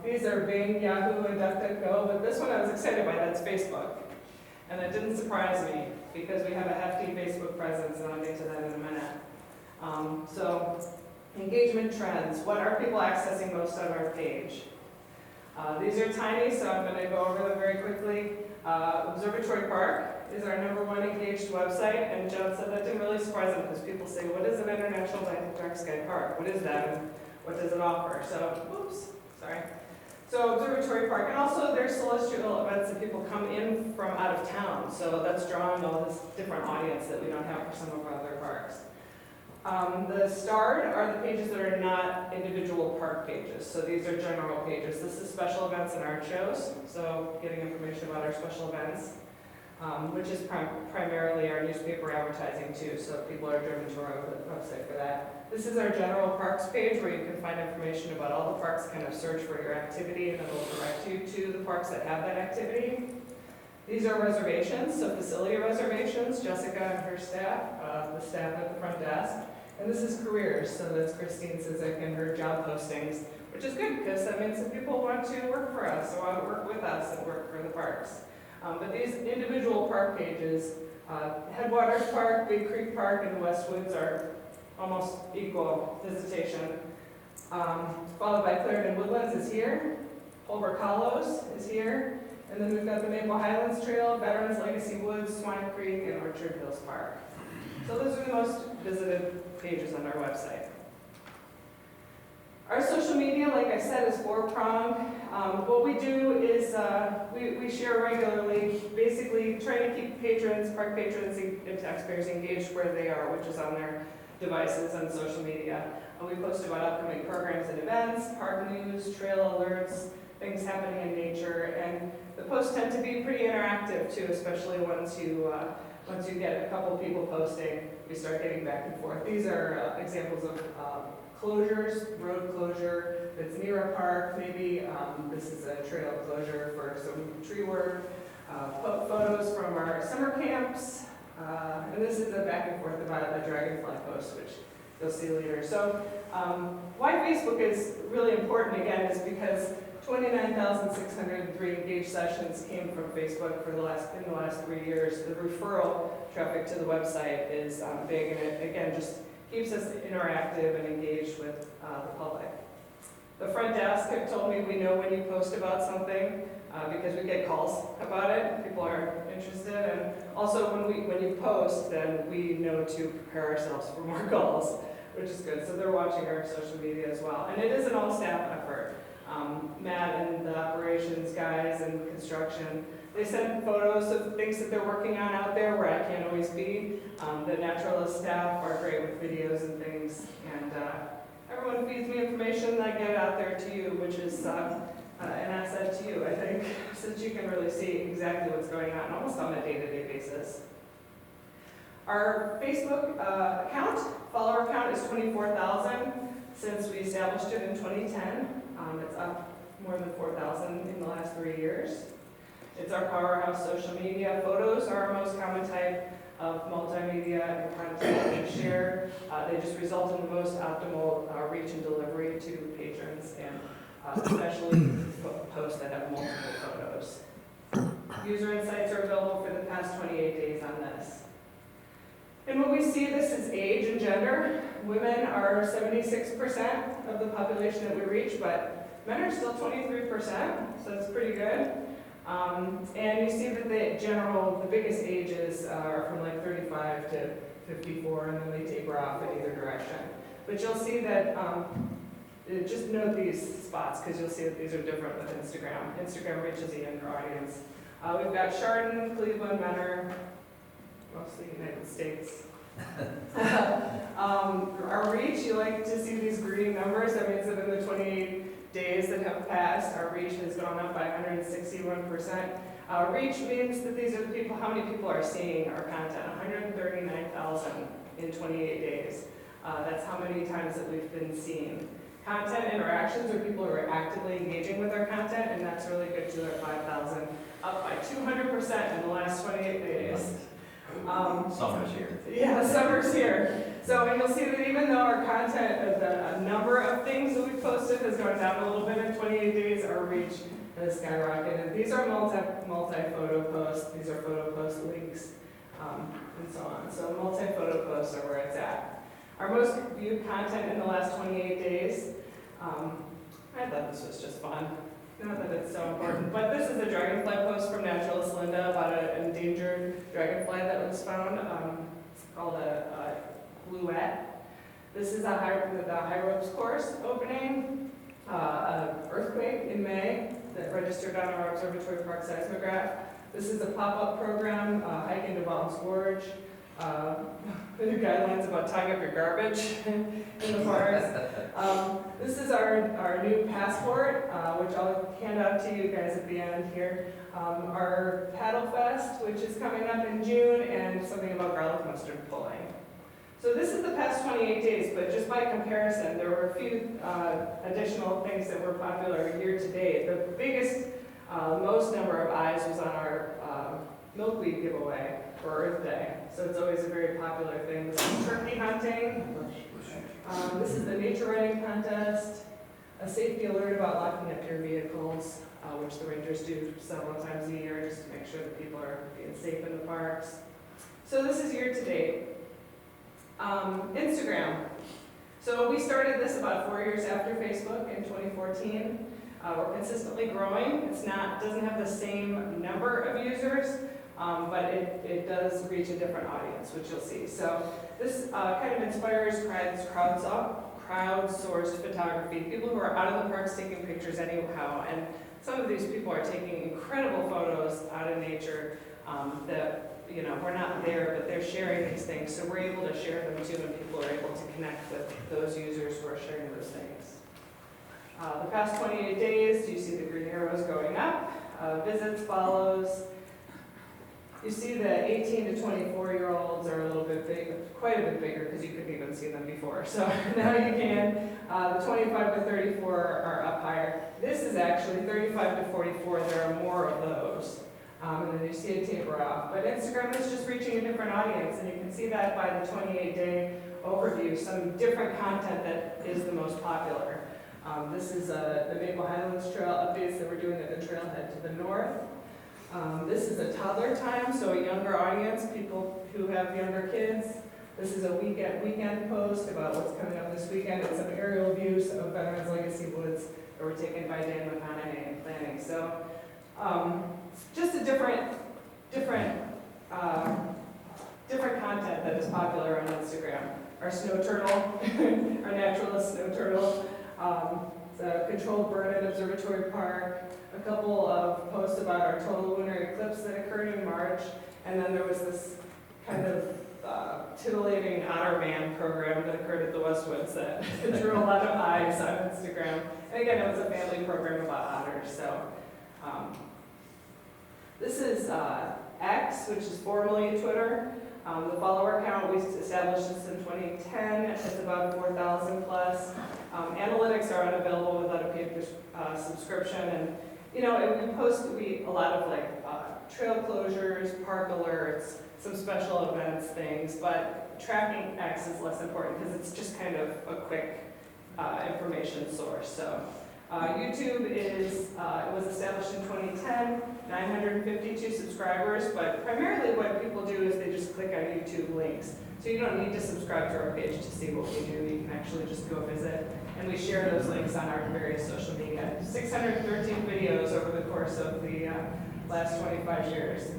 These are Bing, Yahoo, and DuckDuckGo, but this one I was excited by, that's Facebook. And that didn't surprise me, because we have a hefty Facebook presence, and I'll get to that in a minute. So, engagement trends. What are people accessing most on our page? These are tiny, so I'm going to go over them very quickly. Observatory Park is our #1 engaged website, and John said that didn't really surprise him, because people say, what is an International Dark Sky Park? What is that, and what does it offer? So, oops, sorry. So Observatory Park, and also there's celestial events that people come in from out of town, so that's drawing all this different audience that we don't have for some of our other parks. The starred are the pages that are not individual park pages, so these are general pages. This is special events and art shows, so getting information about our special events, which is primarily our newspaper advertising too, so people are driven to our website for that. This is our general parks page where you can find information about all the parks, kind of search for your activity, and it will direct you to the parks that have that activity. These are reservations, so facility reservations, Jessica and her staff, the staff at the front desk. And this is careers, so that's Christine Cizik and her job postings, which is good because that means that people want to work for us, or want to work with us and work for the parks. But these individual park pages, Headwaters Park, Big Creek Park, and the Westwoods are almost equal visitation. Followed by Clarendon Woodlands is here, Holbrook Hollows is here, and then we've got the Maple Highlands Trail, Veterans Legacy Woods, Swine Creek, and Orchard Hills Park. So those are the most visited pages on our website. Our social media, like I said, is four-pronged. What we do is we share regularly, basically trying to keep patrons, park patrons, and taxpayers engaged where they are, which is on their devices on social media. We post about upcoming programs and events, park news, trail alerts, things happening in nature, and the posts tend to be pretty interactive too, especially once you get a couple people posting, we start getting back and forth. These are examples of closures, road closure that's near a park, maybe this is a trail closure for some tree work, photos from our summer camps, and this is a back and forth about a dragonfly post, which you'll see later. So why Facebook is really important, again, is because 29,603 engaged sessions came from Facebook in the last 3 years. The referral traffic to the website is big, and it, again, just keeps us interactive and engaged with the public. The front desk have told me we know when you post about something because we get calls about it. People are interested, and also when you post, then we know to prepare ourselves for more calls, which is good. So they're watching our social media as well, and it is an all-staff effort. Matt and the operations guys and construction, they send photos of things that they're working on out there where I can't always be. The naturalist staff are great with videos and things, and everyone feeds me information that I get out there to you, which is an asset to you, I think, since you can really see exactly what's going on almost on a day-to-day basis. Our Facebook follower count is 24,000 since we established it in 2010. It's up more than 4,000 in the last 3 years. It's our powerhouse social media. Photos are our most common type of multimedia and content we share. They just result in the most optimal reach and delivery to patrons, and especially posts that have multiple photos. User insights are available for the past 28 days on this. And what we see, this is age and gender. Women are 76% of the population that we reach, but men are still 23%, so that's pretty good. And you see that the biggest ages are from like 35 to 54, and then they taper off in either direction. But you'll see that, just note these spots, because you'll see that these are different with Instagram. Instagram reaches a younger audience. We've got Chardon, Cleveland, Menor, mostly United States. Our reach, you like to see these green numbers. That means that in the 28 days that have passed, our reach has gone up by 161%. Reach means that these are the people, how many people are seeing our content, 139,000 in 28 days. That's how many times that we've been seen. Content interactions are people who are actively engaging with our content, and that's really good too at 5,000, up by 200% in the last 28 days. Summer's here. Yeah, summer's here. So, and you'll see that even though our content, the number of things that we've posted has gone down a little bit in 28 days, our reach has skyrocketed. These are multi-photo posts. These are photo post links, and so on. So multi-photo posts are where it's at. Our most viewed content in the last 28 days, I thought this was just fun. Not that it's so important, but this is a dragonfly post from Naturalist Linda about an endangered dragonfly that was found. It's called a bluette. This is the high ropes course opening, an earthquake in May that registered on our Observatory Park seismograph. This is a pop-up program, hike into Walton's Gorge. The new guidelines about tying up your garbage in the forest. This is our new passport, which I'll hand out to you guys at the end here. Our Paddle Fest, which is coming up in June, and something about garlic mustard pulling. So this is the past 28 days, but just by comparison, there were a few additional things that were popular year to date. The biggest, most number of eyes was on our milkweed giveaway for Earth Day. So it's always a very popular thing. This is turkey hunting. This is the nature running contest. A safety alert about locking up your vehicles, which the rangers do several times a year just to make sure that people are being safe in the parks. So this is year to date. Instagram. So we started this about 4 years after Facebook in 2014. We're consistently growing. Doesn't have the same number of users, but it does reach a different audience, which you'll see. So this kind of inspires crowdsourced photography, people who are out of the parks taking pictures anyhow, and some of these people are taking incredible photos out of nature that, you know, we're not there, but they're sharing these things, so we're able to share them too, and people are able to connect with those users who are sharing those things. The past 28 days, you see the green arrows going up, visits, follows. You see the 18 to 24-year-olds are a little bit big, quite a bit bigger because you couldn't even see them before. So now you can. The 25 to 34 are up higher. This is actually 35 to 44. There are more of those. And then you see it taper off. But Instagram is just reaching a different audience, and you can see that by the 28-day overview, some different content that is the most popular. This is the Maple Highlands Trail updates that we're doing at the trailhead to the north. This is a toddler time, so a younger audience, people who have younger kids. This is a weekend post about what's coming up this weekend. It's some aerial views of Veterans Legacy Woods that were taken by Dan McConaughey in planning. So just a different content that is popular on Instagram. Our snow turtle, our naturalist snow turtle, the controlled burn at Observatory Park, a couple of posts about our total lunar eclipse that occurred in March, and then there was this kind of titillating Otter Man program that occurred at the Westwoods that drew a lot of eyes on Instagram. And again, it was a family program about otters. So this is X, which is formerly Twitter. The follower count, we established this in 2010. It's about 4,000 plus. Analytics are unavailable without a paid subscription, and you know, we post a lot of like trail closures, park alerts, some special events things, but tracking X is less important because it's just kind of a quick information source. So YouTube is, it was established in 2010, 952 subscribers, but primarily what people do is they just click on YouTube links. So you don't need to subscribe to our page to see what we do. You can actually just go visit, and we share those links on our various social media. 613 videos over the course of the last 25 years.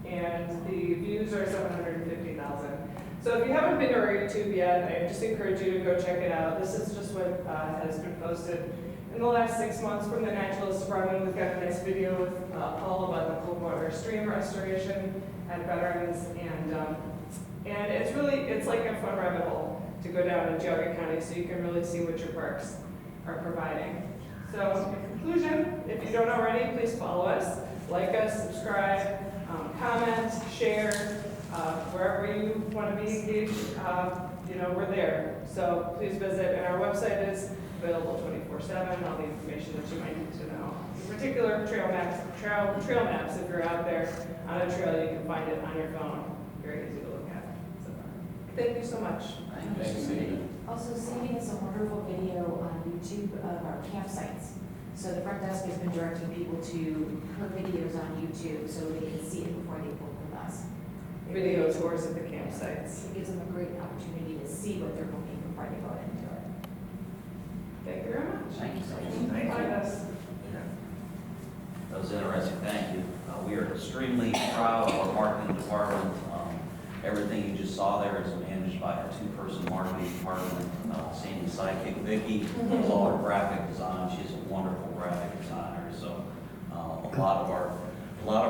And the views are 750,000. So if you haven't been to our YouTube yet, I just encourage you to go check it out. This is just what has been posted in the last 6 months from the Naturalist Department. We've got a nice video with Paul about the Coldwater Stream restoration at Veterans, and it's like a fun rabbit hole to go down in Geauga County, so you can really see what your parks are providing. So in conclusion, if you don't already, please follow us, like us, subscribe, comment, share, wherever you want to be engaged. You know, we're there. So please visit, and our website is available 24/7, all the information that you might need to know. In particular, trail maps, if you're out there on a trail, you can find it on your phone. Very easy to look at. So, thank you so much. Thanks, Sandy. Also, Sandy has a wonderful video on YouTube of our campsites. So the front desk has been directing people to her videos on YouTube so they can see it before they book with us. Video tours of the campsites. It gives them a great opportunity to see what they're booking before they go into it. Thank you very much. Thank you. Thank you. That was interesting, thank you. We are extremely proud of our marketing department. Everything you just saw there is managed by our two-person marketing department. Sandy's sidekick, Vicki, does all our graphic design. She's a wonderful graphic designer. So a lot of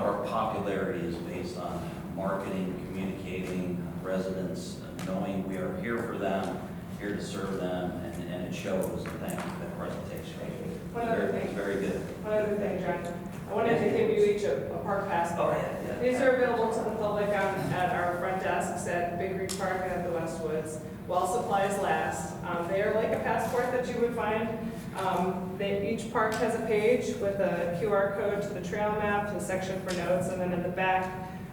our popularity is based on marketing, communicating, residents, knowing we are here for them, here to serve them, and it shows. Thank you for that presentation. One other thing. It's very good. One other thing, John. I wanted to give you each a park passport. Oh, yeah. These are available to the public at our front desks at Big Creek Park and at the Westwoods, while supplies last. They are like a passport that you would find. Each park has a page with a QR code to the trail map, to the section for notes, and then in the back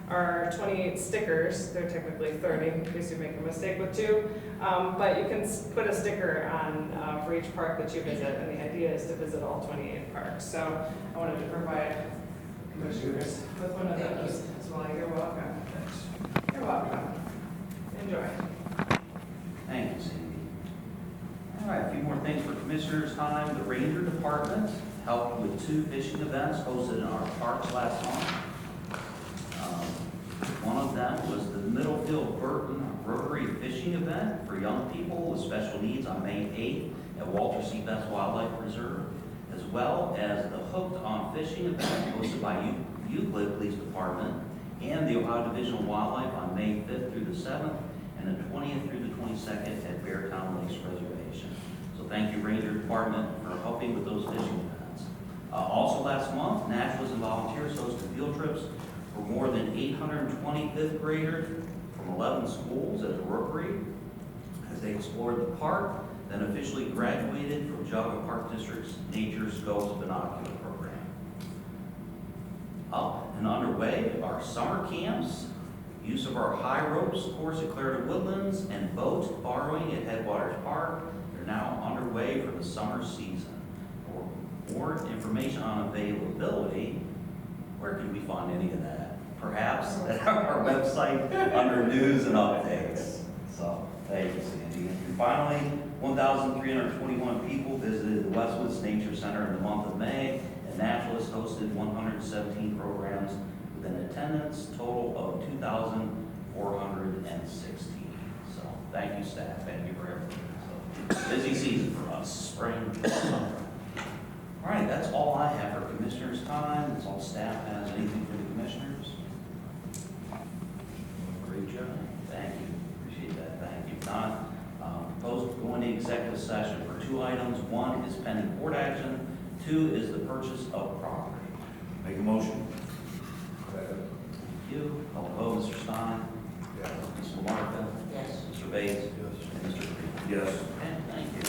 are 28 stickers. They're technically 30 in case you make a mistake with 2. But you can put a sticker on for each park that you visit, and the idea is to visit all 28 parks. So I wanted to provide commissioners with one of those as well. You're welcome. Thanks. You're welcome. Enjoy. Thank you, Sandy. All right, a few more things for commissioners' time. The Ranger Department helped with 2 fishing events hosted in our parks last month. One of them was the Middlefield Burton Rotary Fishing Event for young people with special needs on May 8th at Walter C. Best Wildlife Reserve, as well as the Hooked on Fishing event hosted by Euclid Police Department and the Ohio Division of Wildlife on May 5th through the 7th and the 20th through the 22nd at Beartown Lakes Reservation. So thank you, Ranger Department, for helping with those fishing events. Also last month, Naturalists and Volunteers hosted field trips for more than 820 fifth graders from 11 schools at the Rookery as they explored the park, then officially graduated from Geauga Park District's Nature Scopes Binocular Program. Up and underway are summer camps, use of our high ropes course at Clarendon Woodlands, and boat borrowing at Headwaters Park. They're now underway for the summer season. For more information on availability, where can we find any of that? Perhaps at our website under news and updates. So, thank you, Sandy. And finally, 1,321 people visited the Westwoods Nature Center in the month of May, and naturalists hosted 117 programs with an attendance total of 2,416. So, thank you, staff. Thank you for everything. So, busy season for us, spring, summer. All right, that's all I have for commissioners' time. That's all staff has. Anything for the commissioners? Great job. Thank you. Appreciate that. Thank you. Not proposed going to executive session for 2 items. 1 is pending court action. 2 is the purchase of property. Make a motion. Thank you. Call the vote. Mr. Stein? Yes. Ms. Lamarca? Yes. Mr. Bates? Yes. And Mr. Green? Yes. Okay, thank you.